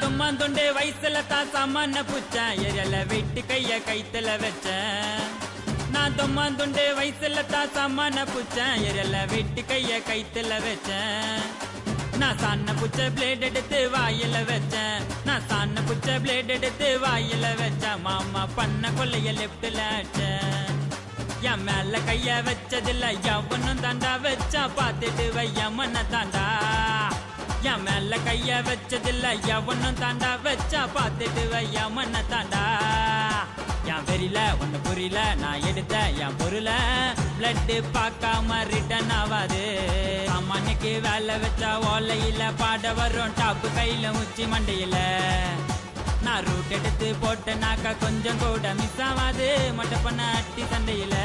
தும்மாந்துண்டு வயசுல தான் சாமான புச்சேன் எரியல வெட்டு கைய கைத்துல வச்சேன் நான் தும்மாந்துண்டு வயசுல தான் சாமான புச்சேன் எரியல வெட்டு கைய கைத்துல வச்சேன் நான் சான புச்ச பிளேட் எடுத்து வாயில வச்சேன் நான் சான புச்ச பிளேட் எடுத்து வாயில வச்சேன் மாமா பண்ண கொள்ளைய லெப்ட்ல அடிச்சேன் என் மேல கைய வச்சதில்ல எவனும் தாண்டா வச்சா பாத்துட்டு வையம்மன தாண்டா என் மேல கைய வச்சதில்ல எவனும் தாண்டா வச்சா பாத்துட்டு வையம்மன தாண்டா என் வெறியில ஒண்ணு புரியல நான் எடுத்த என் பொருள பிளட் பார்க்காம ரிட்டர்ன் ஆவாது சாமானுக்கு வேலை வச்சா ஓலையில பாட வரும் டாப்பு கையில உச்சி மண்டையில நான் ரூட் எடுத்து போட்டனாக்கா கொஞ்சம் கூட மிஸ் ஆகாது மொட்டை பண்ண அட்டி சண்டையில